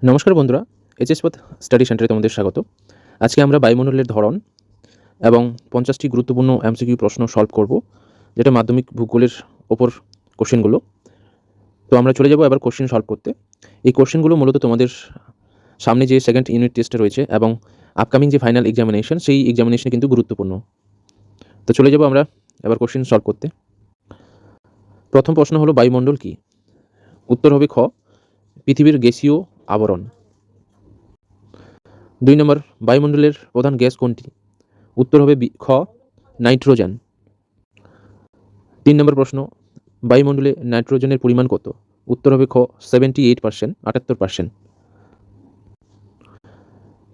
নমস্কার বন্ধুরা, এইচএস পথ স্টাডি সেন্টারে তোমাদের স্বাগত। আজকে আমরা বায়ুমণ্ডলের ধরন এবং 50টি গুরুত্বপূর্ণ এমসিকিউ প্রশ্ন সলভ করব, যেটা মাধ্যমিক ভূগোলের ওপর কোশ্চেনগুলো। তো আমরা চলে যাব এবার কোশ্চেন সলভ করতে। এই কোশ্চেনগুলো মূলত তোমাদের সামনে যে সেকেন্ড ইউনিট টেস্ট রয়েছে এবং আপকামিং যে ফাইনাল এক্সামিনেশন, সেই এক্সামিনেশনে কিন্তু গুরুত্বপূর্ণ। তো চলে যাব আমরা এবার কোশ্চেন সলভ করতে। প্রথম প্রশ্ন হলো, বায়ুমণ্ডল কি? উত্তর হবে খ, পৃথিবীর গ্যাসীয় আবরণ। 2 নম্বর, বায়ুমণ্ডলের প্রধান গ্যাস কোনটি? উত্তর হবে খ, নাইট্রোজেন। 3 নম্বর প্রশ্ন, বায়ুমণ্ডলে নাইট্রোজেনের পরিমাণ কত? উত্তর হবে খ, 78%, 78%।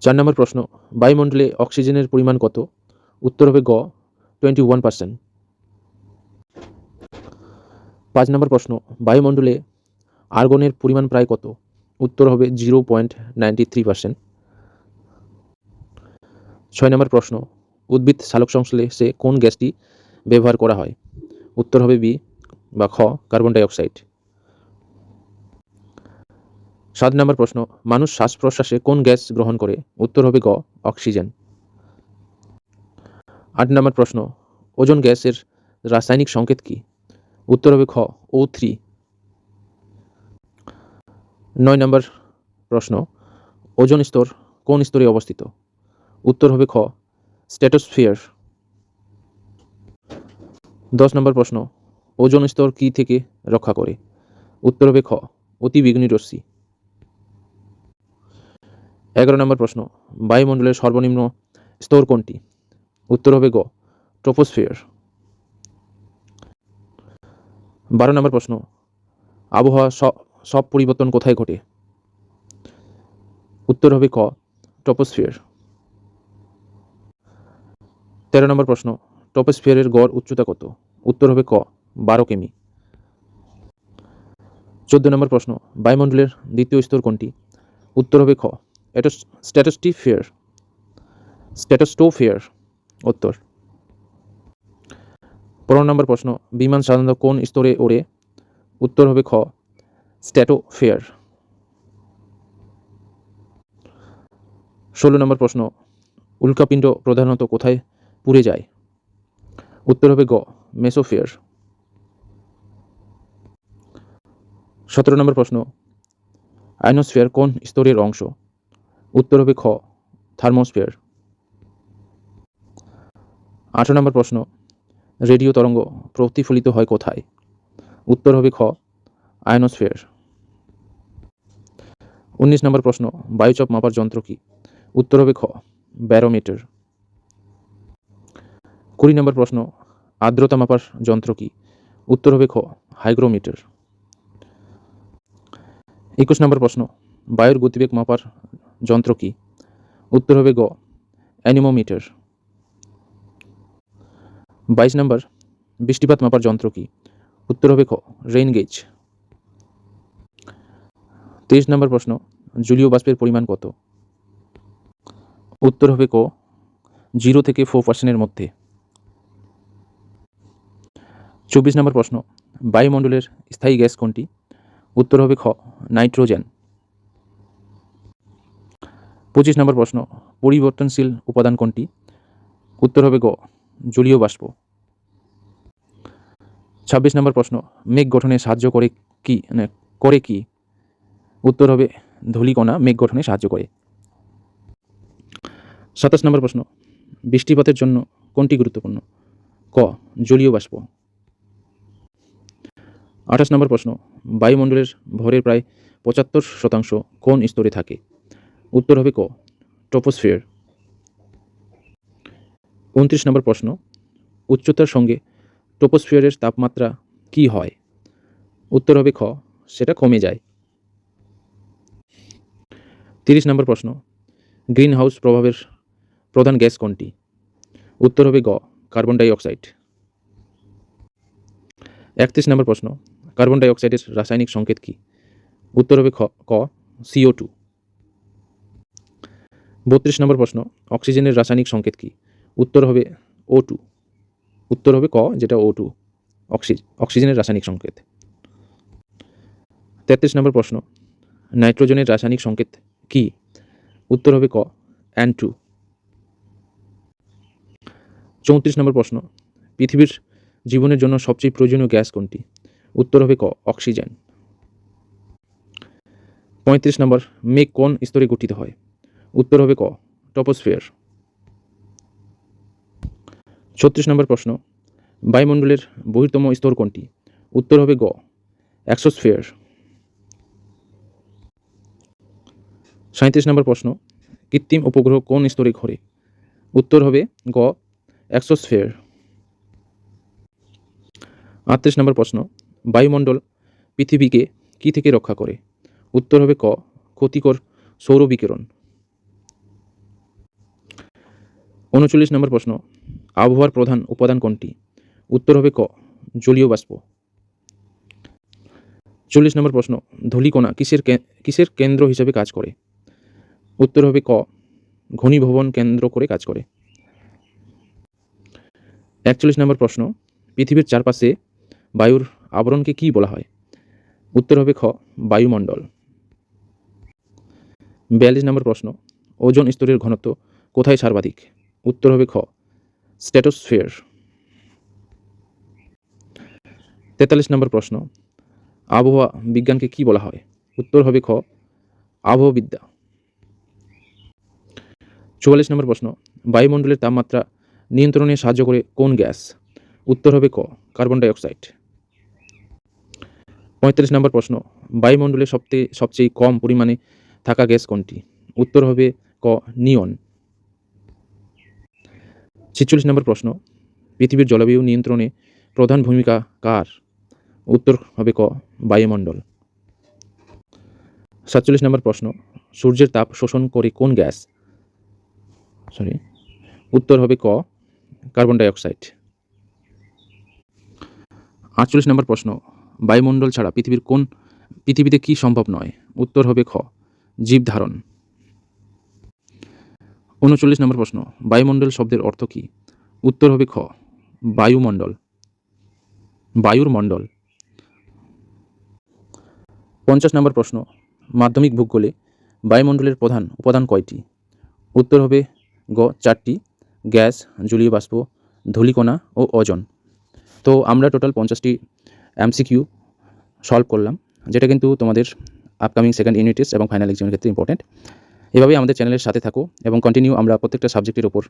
4 নম্বর প্রশ্ন, বায়ুমণ্ডলে অক্সিজেনের পরিমাণ কত? উত্তর হবে গ, 21%। 5 নম্বর প্রশ্ন, বায়ুমণ্ডলে আর্গনের পরিমাণ প্রায় কত? উত্তর হবে 0.93%। 6 নম্বর প্রশ্ন, উদ্ভিদ সালোকসংশ্লেষে কোন গ্যাসটি ব্যবহার করা হয়? উত্তর হবে বি বা খ, কার্বন ডাইঅক্সাইড। 7 নম্বর প্রশ্ন, মানুষ শ্বাস প্রশ্বাসে কোন গ্যাস গ্রহণ করে? উত্তর হবে গ, অক্সিজেন। 8 নম্বর প্রশ্ন, ওজোন গ্যাসের রাসায়নিক সংকেত কি? উত্তর হবে খ, O3। 9 নম্বর প্রশ্ন, ওজোন স্তর কোন স্তরে অবস্থিত? উত্তর হবে খ, স্ট্র্যাটোস্ফিয়ার। 10 নম্বর প্রশ্ন, ওজোন স্তর কি থেকে রক্ষা করে? উত্তর হবে খ, অতিবেগুনি রশ্মি। 11 নম্বর প্রশ্ন, বায়ুমণ্ডলের সর্বনিম্ন স্তর কোনটি? উত্তর হবে গ, ট্রপোস্ফিয়ার। 12 নম্বর প্রশ্ন, আবহাওয়া সব পরিবর্তন কোথায় ঘটে? উত্তর হবে ক, ট্রপোস্ফিয়ার। 13 নম্বর প্রশ্ন, ট্রপোস্ফিয়ারের গড় উচ্চতা কত? উত্তর হবে ক, 12 কিমি। 14 নম্বর প্রশ্ন, বায়ুমণ্ডলের দ্বিতীয় স্তর কোনটি? উত্তর হবে খ, স্ট্র্যাটোস্ফিয়ার। স্ট্র্যাটোস্টোফিয়ার উত্তর। 15 নম্বর প্রশ্ন, বিমান সাধারণত কোন স্তরে ওড়ে? উত্তর হবে খ, স্ট্র্যাটোস্ফিয়ার। 16 নম্বর প্রশ্ন, উল্কাপিণ্ড প্রধানত কোথায় পুড়ে যায়? উত্তর হবে গ, মেসোস্ফিয়ার। 17 নম্বর প্রশ্ন, আয়নোস্ফিয়ার কোন স্তরের অংশ? উত্তর হবে খ, থার্মোস্ফিয়ার। 18 নম্বর প্রশ্ন, রেডিও তরঙ্গ প্রতিফলিত হয় কোথায়? উত্তর হবে খ, আয়নোস্ফিয়ার। 19 নম্বর প্রশ্ন, বায়ুচাপ মাপার যন্ত্র কি? উত্তর হবে খ, ব্যারোমিটার। 20 নম্বর প্রশ্ন, আর্দ্রতা মাপার যন্ত্র কি? উত্তর হবে খ, হাইগ্রোমিটার। 21 নম্বর প্রশ্ন, বায়ুর গতিবেগ মাপার যন্ত্র কি? উত্তর হবে গ, অ্যানিমোমিটার। 22 নম্বর, বৃষ্টিপাত মাপার যন্ত্র কি? উত্তর হবে খ, রেইন গেজ। 23 নম্বর প্রশ্ন, জলীয় বাষ্পের পরিমাণ কত? উত্তর হবে ক, 0 থেকে 4%-এর মধ্যে। 24 নম্বর প্রশ্ন, বায়ুমণ্ডলের স্থায়ী গ্যাস কোনটি? উত্তর হবে খ, নাইট্রোজেন। 25 নম্বর প্রশ্ন, পরিবর্তনশীল উপাদান কোনটি? উত্তর হবে গ, জলীয় বাষ্প। 26 নম্বর প্রশ্ন, মেঘ গঠনে সাহায্য করে কি? উত্তর হবে ধূলিকণা মেঘ গঠনে সাহায্য করে। 27 নম্বর প্রশ্ন, বৃষ্টিপাতের জন্য কোনটি গুরুত্বপূর্ণ? ক, জলীয় বাষ্প। 28 নম্বর প্রশ্ন, বায়ুমণ্ডলের ভরের প্রায় 75% কোন স্তরে থাকে? উত্তর হবে ক, ট্রপোস্ফিয়ার। 29 নম্বর প্রশ্ন, উচ্চতার সঙ্গে ট্রপোস্ফিয়ারের তাপমাত্রা কি হয়? উত্তর হবে খ, সেটা কমে যায়। 30 নম্বর প্রশ্ন, গ্রিন হাউস প্রভাবের প্রধান গ্যাস কোনটি? উত্তর হবে গ, কার্বন ডাইঅক্সাইড। 31 নম্বর প্রশ্ন, কার্বন ডাইঅক্সাইডের রাসায়নিক সংকেত কি? উত্তর হবে ক, CO2। 32 নম্বর প্রশ্ন, অক্সিজেনের রাসায়নিক সংকেত কি? উত্তর হবে O2। উত্তর হবে ক, যেটা O2, অক্সিজেনের রাসায়নিক সংকেত। 33 নম্বর প্রশ্ন, নাইট্রোজেনের রাসায়নিক সংকেত কি? উত্তর হবে ক N2। 34 নম্বর প্রশ্ন, পৃথিবীর জীবনের জন্য সবচেয়ে প্রয়োজনীয় গ্যাস কোনটি? উত্তর হবে ক অক্সিজেন। 35 নম্বর, মেঘ কোন স্তরে গঠিত হয়? উত্তর হবে ক ট্রপোস্ফিয়ার। 36 নম্বর প্রশ্ন, বায়ুমণ্ডলের বহির্তম স্তর কোনটি? উত্তর হবে গ এক্সোস্ফিয়ার। 37 নম্বর প্রশ্ন, কৃত্রিম উপগ্রহ কোন স্তরে ঘোরে? উত্তর হবে গ এক্সোস্ফিয়ার। 38 নম্বর প্রশ্ন, বায়ুমণ্ডল পৃথিবীকে কি থেকে রক্ষা করে? উত্তর হবে ক ক্ষতিকর সৌর বিকিরণ। 39 নম্বর প্রশ্ন, আবহাওয়ার প্রধান উপাদান কোনটি? উত্তর হবে ক জলীয় বাষ্প। 40 নম্বর প্রশ্ন, ধূলিকণা কিসের কেন্দ্র হিসেবে কাজ করে? উত্তর হবে ক ঘনীভবন কেন্দ্র করে কাজ করে। 41 নম্বর প্রশ্ন, পৃথিবীর চারপাশে বায়ুর আবরণকে কি বলা হয়? উত্তর হবে খ বায়ুমণ্ডল। 42 নম্বর প্রশ্ন, ওজোন স্তরের ঘনত্ব কোথায় সর্বাধিক? উত্তর হবে খ স্ট্র্যাটোস্ফিয়ার। 43 নম্বর প্রশ্ন, আবহাওয়া বিজ্ঞানকে কি বলা হয়? উত্তর হবে খ আবহবিদ্যা। 44 নম্বর প্রশ্ন, বায়ুমণ্ডলের তাপমাত্রা নিয়ন্ত্রণে সাহায্য করে কোন গ্যাস? উত্তর হবে ক কার্বন ডাই অক্সাইড। 45 নম্বর প্রশ্ন, বায়ুমণ্ডলে সবচেয়ে কম পরিমাণে থাকা গ্যাস কোনটি? উত্তর হবে ক নিয়ন। 46 নম্বর প্রশ্ন, পৃথিবীর জলবায়ু নিয়ন্ত্রণে প্রধান ভূমিকা কার? উত্তর হবে ক বায়ুমণ্ডল। 47 নম্বর প্রশ্ন, সূর্যের তাপ শোষণ করে কোন গ্যাস? উত্তর হবে ক কার্বন ডাই অক্সাইড। 48 নম্বর প্রশ্ন, বায়ুমণ্ডল ছাড়া পৃথিবীতে কি সম্ভব নয়? উত্তর হবে খ জীবধারণ। 39 নম্বর প্রশ্ন, বায়ুমণ্ডল শব্দের অর্থ কী? উত্তর হবে খ বায়ুর মণ্ডল। 50 নম্বর প্রশ্ন, মাধ্যমিক ভূগোলে বায়ুমণ্ডলের প্রধান উপাদান কয়টি? উত্তর হবে গ 4টি, গ্যাস, জলীয় বাষ্প, ধূলিকণা ও ওজোন। তো আমরা টোটাল 50টি এমসিকিউ সলভ করলাম, যেটা কিন্তু তোমাদের আপকামিং সেকেন্ড ইউনিট টেস্ট এবং ফাইনাল এক্সামের ক্ষেত্রে ইম্পর্টেন্ট। এভাবেই আমাদের চ্যানেলের সাথে থাকো এবং কন্টিনিউ আমরা প্রত্যেকটা সাবজেক্টের ওপর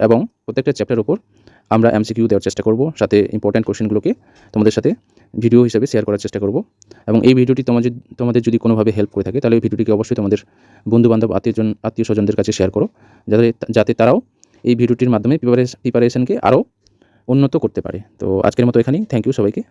এবং প্রত্যেকটা চ্যাপ্টারের ওপর আমরা এমসিকিউ দেওয়ার চেষ্টা করব, সাথে ইম্পর্টেন্ট কোশ্চেনগুলোকে তোমাদের সাথে ভিডিও হিসেবে শেয়ার করার চেষ্টা করব। এবং এই ভিডিওটি তোমাদের যদি কোনোভাবে হেল্প করে থাকে, তাহলে এই ভিডিওটিকে অবশ্যই তোমাদের বন্ধুবান্ধব আত্মীয় স্বজনদের কাছে শেয়ার করো, যাতে তারাও এই ভিডিওটির মাধ্যমে প্রিপারেশনকে আরও উন্নত করতে পারে। তো আজকের মতো এখানেই, থ্যাংক ইউ সবাইকে।